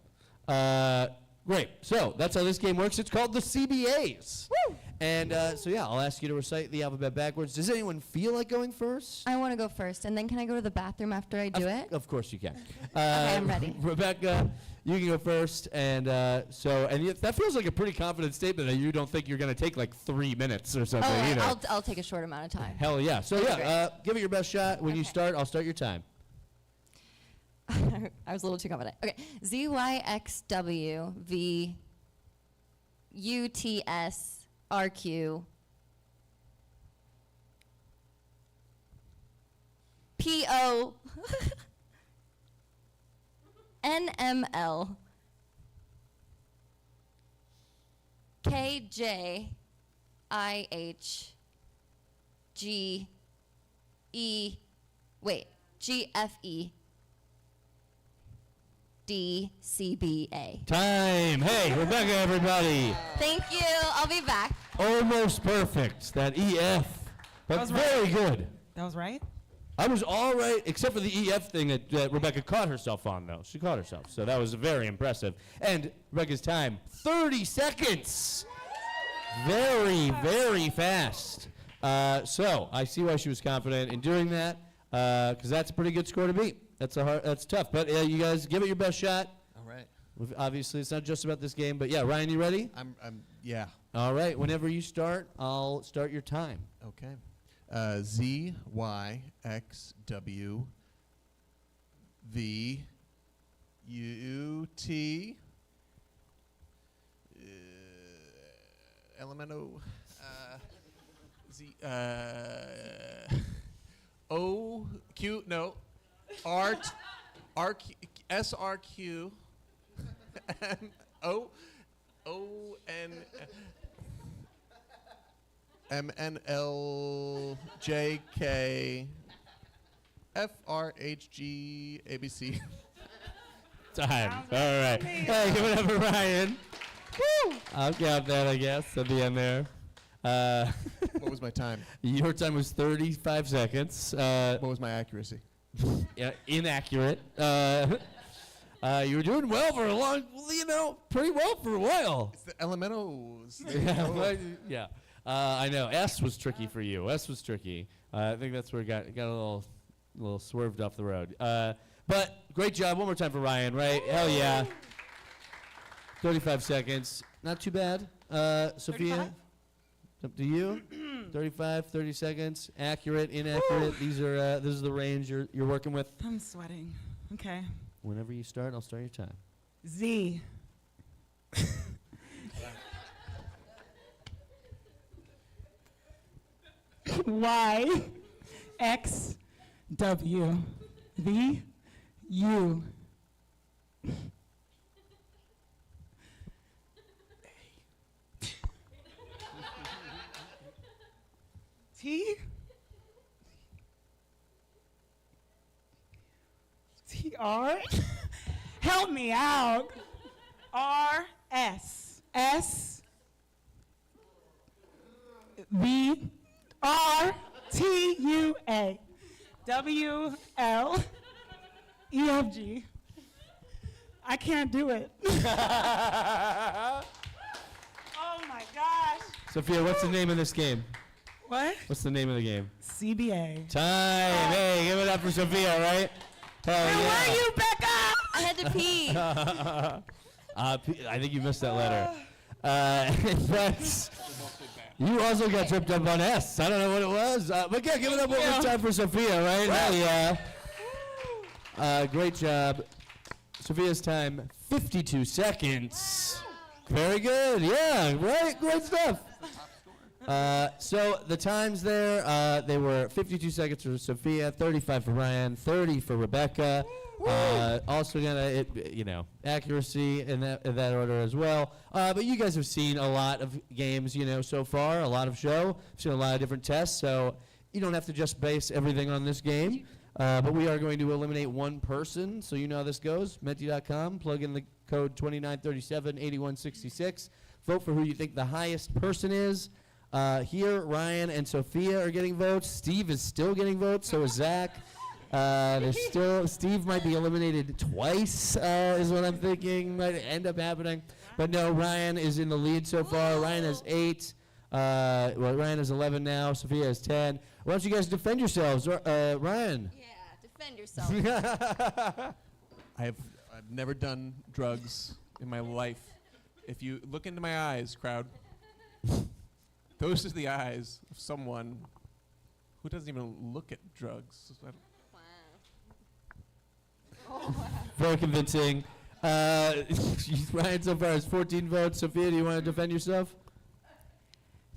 Great. So that's how this game works. It's called the CBAs. Woo! And so yeah, I'll ask you to recite the alphabet backwards. Does anyone feel like going first? I want to go first, and then can I go to the bathroom after I do it? Of course you can. Okay, I'm ready. Rebecca, you can go first, and that feels like a pretty confident statement that you don't think you're going to take like 3 minutes or something. Oh, you know. I'll take a short amount of time. Hell yeah. So yeah, give it your best shot. When you Okay. start, I'll start your time. I was a little too confident. Okay, ZYXW VUTS RQ PO NML KJIH GFE DCBA. Time. Hey, Rebecca, everybody. Thank you. I'll be back. Almost perfect. That EF. But was very good. That was right? I was all right, except for the EF thing that Rebecca caught herself on, though. She caught herself, so that was very impressive. And Rebecca's time, 30 seconds. Very, very fast. So I see why she was confident in doing that, because that's a pretty good score to beat. That's tough, but you guys give it your best shot. All right. Obviously, it's not just about this game, but yeah, Ryan, you ready? Yeah. All right, whenever you start, I'll start your time. Okay. ZYXW VUT Elemento Z OQ no Art RQ SRQ O N MNLJK FRHG ABC. Time. All right. Hey, give it up for Ryan. Woo! I'll count that, I guess, at the end there. What was my time? Your time was 35 seconds. What was my accuracy? Yeah, inaccurate. You were doing well for a long, pretty well for a while. It's the elementals. Yeah. I know. S was tricky for you. S was tricky. I think that's where it got a little swerved off the road. But great job. One more time for Ryan, right? Hell yeah. 35 seconds. Not too bad. Sophia, 35? up to you. 35, 30 seconds. Accurate, inaccurate. These are this is the range you're working with. I'm sweating. Okay. Whenever you start, I'll start your time. Z. Y. X. W. V. U. T. T. R. Help me out. R. S. S. V. R. T. U. A. W. L. E. F. G. I can't do it. Oh my gosh. Sophia, what's the name of this game? What? What's the name of the game? CBA. Time. Hey, give it up for Sophia, right? Hell Where yeah. were you, Becca? I had to pee. I think you missed that letter. That's, you also got tripped up on S. I don't know what it was. But yeah, give it up one more time for Sophia, right? Hell yeah. Great job. Sophia's time, 52 seconds. Very good. Yeah, right. Great stuff. So the times there, they were 52 seconds for Sophia, 35 for Ryan, 30 for Rebecca. Also gonna, accuracy in that order as well. But you guys have seen a lot of games, so far, a lot of show. Seen a lot of different tests, so you don't have to just base everything on this game. But we are going to eliminate one person, so you know how this goes. Menti.com, plug in the code 29378166. Vote for who you think the highest person is. Here, Ryan and Sophia are getting votes. Steve is still getting votes, so is Zach. Steve might be eliminated twice, is what I'm thinking might end up happening. But no, Ryan is in the lead so far. Ryan has 8. Well, Ryan is 11 now. Sophia is 10. Why don't you guys defend yourselves? Ryan. Yeah, defend yourself. I've never done drugs in my life. If you look into my eyes, crowd, those are the eyes of someone who doesn't even look at drugs. Very convincing. Ryan so far has 14 votes. Sophia, do you want to defend yourself?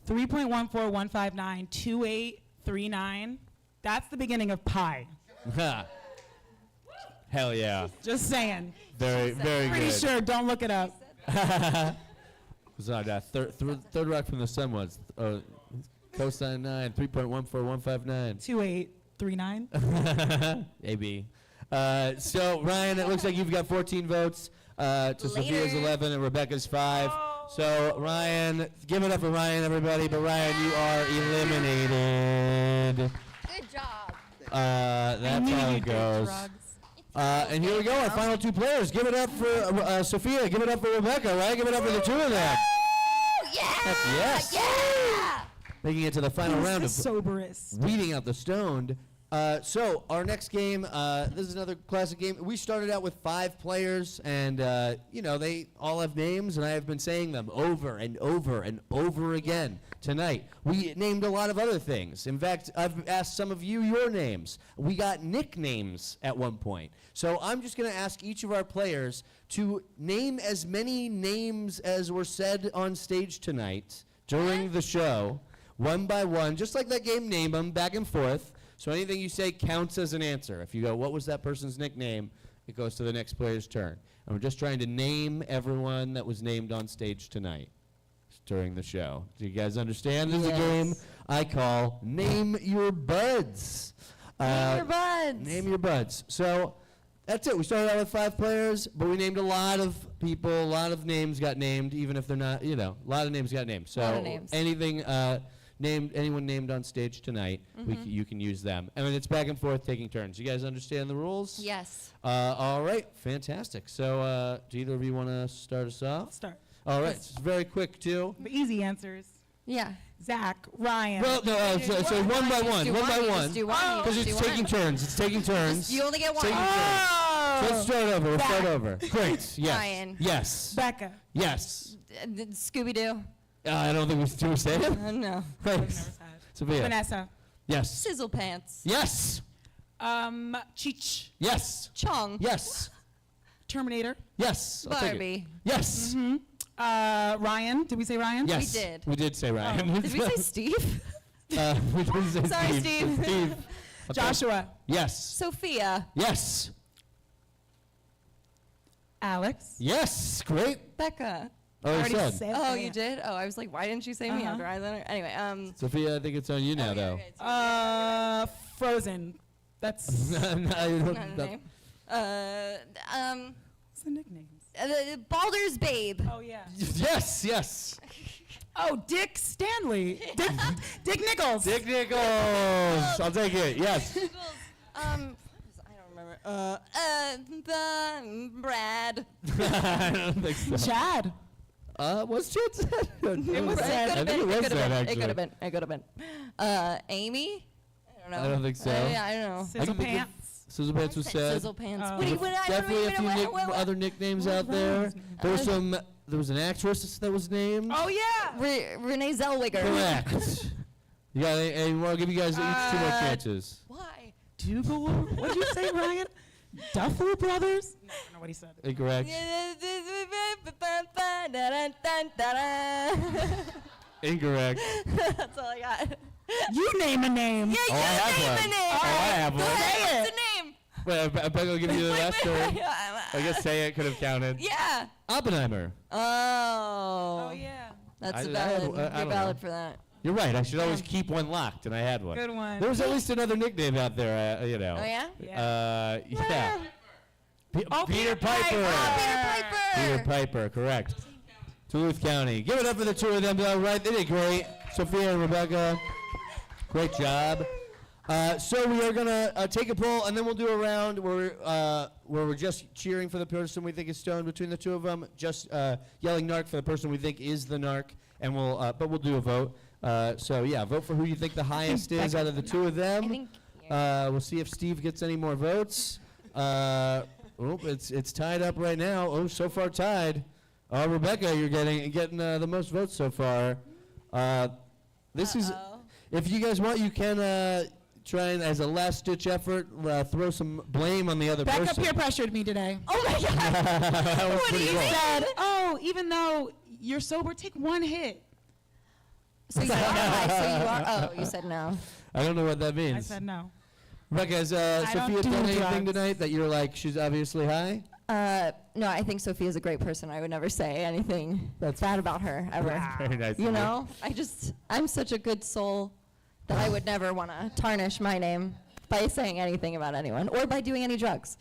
3.141592839. That's the beginning of pi. Hell yeah. Just saying. Very Pretty good. sure. Don't look it up. What's that? Third rock from the sun was cosine 9, 3.14159. 2839. AB. So, Ryan, it looks like you've got 14 votes to Sophia's 11 and Rebecca's 5. So, Ryan, give it up for Ryan, everybody. But, Ryan, you are eliminated. Good job. That's how it goes. And here we go, our final two players. Give it up for Sophia. Give it up for Rebecca, right? Give it up for the two of them. Yeah! Heck yes. Yeah! Making it to the final Who's round the of soberest? Weeding Out the Stoned. So our next game, this is another classic game. We started out with 5 players, and they all have names, and I have been saying them over and over and over again tonight. We named a lot of other things. In fact, I've asked some of you your names. We got nicknames at one point. So I'm just going to ask each of our players to name as many names as were said on stage tonight during the show, one by one, just like that game, name them back and forth. So anything you say counts as an answer. If you go, what was that person's nickname, it goes to the next player's turn. And we're just trying to name everyone that was named on stage tonight during the show. Do you guys understand? This is a game I call Name Your Buds. Name your buds. Name your buds. So that's it. We started out with 5 players, but we named a lot of people. A lot of names got named, even if they're not, a lot of names got named. So Lot of names. anything anyone named on stage tonight, you can use them. And then it's back and forth, taking turns. You guys understand the rules? Yes. All right, fantastic. So do either of you want to start us off? Start. All right, it's very quick too. The easy answers. Yeah. Zach, Ryan. Well, no, so one by one, Do one by you one. just do one. You Because just it's do taking one. turns. It's taking turns. You only get one. Taking turns. So let's start over. Let's start over. Great. Yes. Ryan. Yes. Becca. Yes. Scooby-Doo. I don't think we do say it. No. Thanks. Sophia. Vanessa. Yes. Sizzle pants. Yes. Cheech. Yes. Chong. Yes. Terminator. Yes. I'll take it. Barbie. Yes. Ryan. Did we say Ryan? Yes. We did. We did say Ryan. Did we say Steve? we did say Sorry, Steve. Steve. Okay. Joshua. Yes. Sophia. Yes. Alex. Yes. Great. Becca. Oh, you Already said. said Oh, that. you did? Oh, I was like, why didn't you say me Uh-huh. after I let her? Anyway, Sophia, I think it's on you now, though. okay, it's Frozen. That's No, you don't- not a that- name. what's the nicknames? Baldur's Babe. Oh yeah. Yes. Yes. Oh, Dick Stanley. Dick Nichols. Dick Nichols. I'll take it. Yes. I don't remember. Brad. I don't think so. Chad. What's Chad said? It was said. I think it was that, It actually. could have been. It could have been. Amy. I don't know. I don't think so. I don't know. Sizzle think Pants. Sizzle Pants was said. Sizzle pants. Oh. What do you? What, I don't Definitely a even few know what- other nicknames what out there. was- There was some. There was an actress that was named. Oh yeah. Renee Zellweger. Correct. You got any more? I'll give you guys each 2 more chances. Why? Dougal. What'd you say, Ryan? Duffer Brothers. No, I don't know what he said. Incorrect. Incorrect. That's all I got. You name a name. Yeah, Oh, I have you one. name a name. Oh, I have Go one. ahead. What's the name? Wait, I bet I'll give you the last turn. I guess say it could have counted. Yeah. Oppenheimer. Oh. Oh yeah. That's I- I valid. had- I You're don't valid know. for that. You're right. I should always keep one locked, and I had one. Good one. There was at least another nickname out there, Oh yeah. yeah. Oh, Peter Peter Piper. Oh, Peter Piper. Peter Piper, correct. Duluth County. Give it up for the two of them, though, right? They did great. Sophia and Rebecca, great job. So we are going to take a poll, and then we'll do a round where we're just cheering for the person we think is stoned between the two of them, just yelling narc for the person we think is the narc, and we'll do a vote. So yeah, vote for who you think the highest is out of the two of I them. think We'll see if Steve gets any more votes. It's tied up right now. Oh, so far tied. Rebecca, you're getting the most votes so far. This is, if you guys want, you can try and, as a last-ditch effort, throw some blame on the other Becca person. peer pressured me today. Oh my God! That was What pretty you cool. said? Oh, even though you're sober, take one hit. So you are high, so you are. Oh, you said no. I don't know what that means. I said no. Rebecca, has don't Sophia do done anything drugs. tonight that you're like, she's obviously high? No, I think Sophia's a great person. I would never say anything bad about her ever. Very nice. You know, I'm such a good soul that I would never want to tarnish my name by saying anything about anyone or by doing any drugs.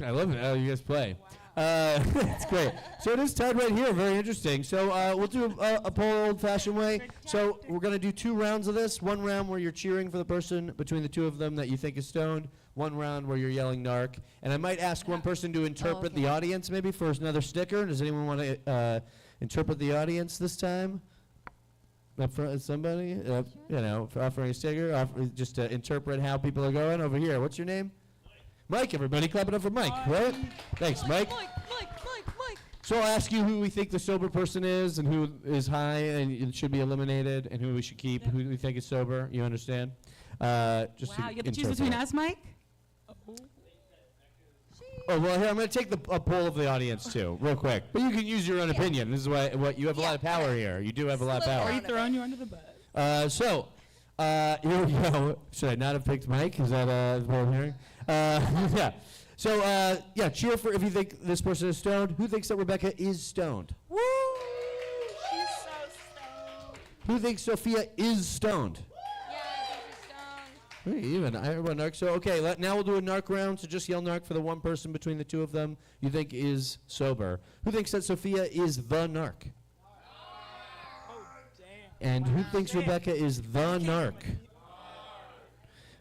I love it how you guys play. It's great. So it is tied right here. Very interesting. So we'll do a poll old-fashioned way. So we're going to do 2 rounds of this. 1 round where you're cheering for the person between the two of them that you think is stoned. 1 round where you're yelling narc. And I might ask one person to interpret the audience maybe for another sticker. Does anyone want to interpret the audience this time? Up front, somebody? You know, for offering a sticker? Just to interpret how people are going. Over here. What's your name? Mike, everybody. Clap it up for Mike, right? Thanks, Mike. Mike. So I'll ask you who we think the sober person is and who is high and it should be eliminated and who we should keep, who we think is sober. You understand? Just Wow, you have to choose interpret between it. us, Mike? Oh, well, here, I'm going to take a poll of the audience, too, real quick. But you can use your own opinion. This is what you have a lot of power here. You do have a lot of Slip power. Are you Out of throwing you under the bus? Here we go. Should I not have picked Mike? Is that what I'm hearing? Yeah. So, cheer for if you think this person is stoned. Who thinks that Rebecca is stoned? Woo! She's so stoned. Who thinks Sophia is stoned? Yeah, I think she's stoned. Pretty even. I heard about narc. So, okay, now we'll do a narc round. So just yell narc for the one person between the two of them you think is sober. Who thinks that Sophia is the narc? And who thinks Rebecca is the narc?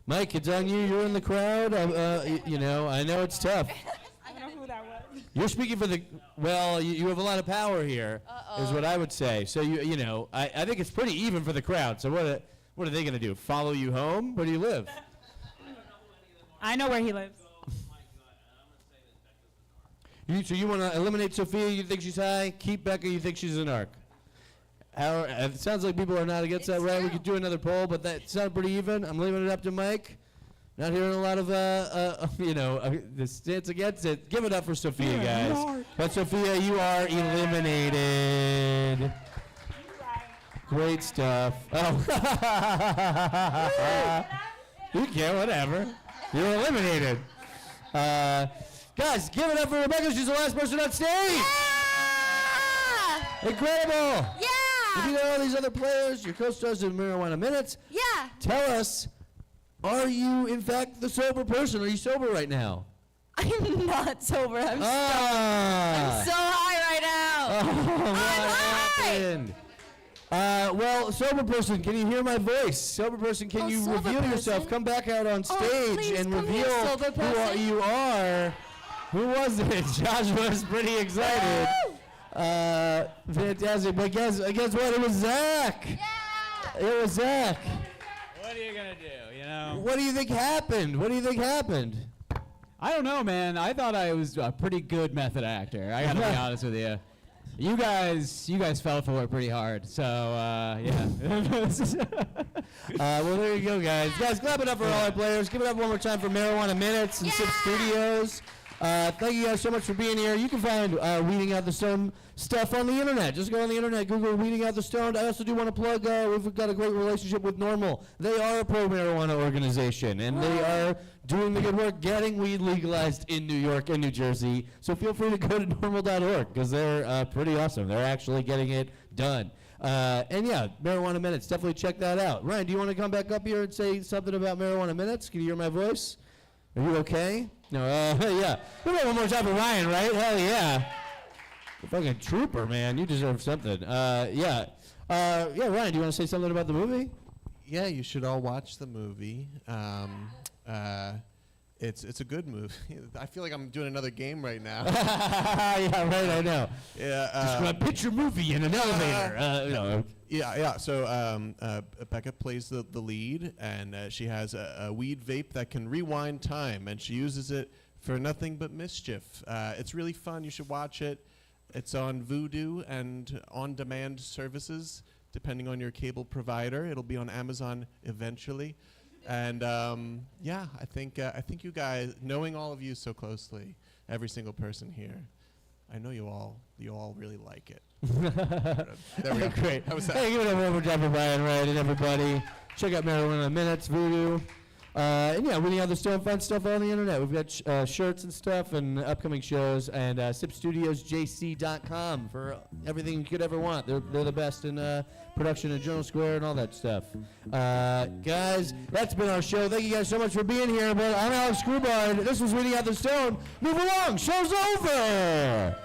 Mike, it's on you. You're in the crowd. You know, I know it's tough. I don't know who that was. You're speaking for the. Well, you have a lot of power here, is what I would say. So you know, I think it's pretty even for the crowd. So what are they gonna do? Follow you home? Where do you live? I know where he lives. So you want to eliminate Sophia? You think she's high? Keep Becca? You think she's a narc? It sounds like people are not against that, right? We could do another poll, but that sounded pretty even. I'm leaving it up to Mike. Not hearing a lot of, the stance against it. Give it up for Sophia, guys. But Sophia, you are eliminated. Great stuff. Oh. You can't, whatever. You're eliminated. Guys, give it up for Rebecca. She's the last person on stage. Yeah! Incredible. Yeah! If you know all these other players, your co-stars in Marijuana Minutes, Yeah! tell us, are you in fact the sober person? Are you sober right now? I'm not sober. I'm Ah. so high right now. Oh, what high. happened? Well, sober person, can you hear my voice? Sober person, can you sober reveal yourself? person. Come back out on stage please and come here, reveal sober who person. you are. Who was it? Joshua's pretty excited. Fantastic. But guess what? It was Zach. Yeah! It was Zach. What are you gonna do? You know? What do you think happened? What do you think happened? I don't know, man. I thought I was a pretty good method actor. I gotta be honest with you. You guys fell for it pretty hard. So yeah. Well, there you go, guys. Guys, clap it up for all our players. Give it up one more time for Marijuana Minutes and Sip Studios. Thank you guys so much for being here. You can find Weeding Out the Stone stuff on the internet. Just go on the internet, Google Weeding Out the Stoned. I also do want to plug, we've got a great relationship with Normal. They are a pro-marijuana organization, and they are doing the good work getting weed legalized in New York and New Jersey. So feel free to go to normal.org, because they're pretty awesome. They're actually getting it done. And yeah, Marijuana Minutes, definitely check that out. Ryan, do you want to come back up here and say something about Marijuana Minutes? Can you hear my voice? Are you okay? No, yeah. We'll go one more time for Ryan, right? Hell yeah. Fucking trooper, man. You deserve something. Yeah, Ryan, do you want to say something about the movie? Yeah, you should all watch the movie. It's a good movie. I feel like I'm doing another game right now. Yeah, right. I know. Yeah. Describe picture movie in an elevator. Yeah. So Becca plays the lead, and she has a weed vape that can rewind time, and she uses it for nothing but mischief. It's really fun. You should watch it. It's on VUDU and on-demand services, depending on your cable provider. It'll be on Amazon eventually. And yeah, I think you guys, knowing all of you so closely, every single person here, I know you all really like it. There we go. Great. How was that? Hey, give it up one more time for Brian Wright and everybody. Check out Marijuana Minutes, VUDU. And yeah, really other stuff, fun stuff on the internet. We've got shirts and stuff and upcoming shows, and sipstudiosjc.com for everything you could ever want. They're the best in production and Journal Square and all that stuff. Guys, that's been our show. Thank you guys so much for being here. But I'm Alex Grubard. This was Winnie Out the Stone. Move along. Show's over.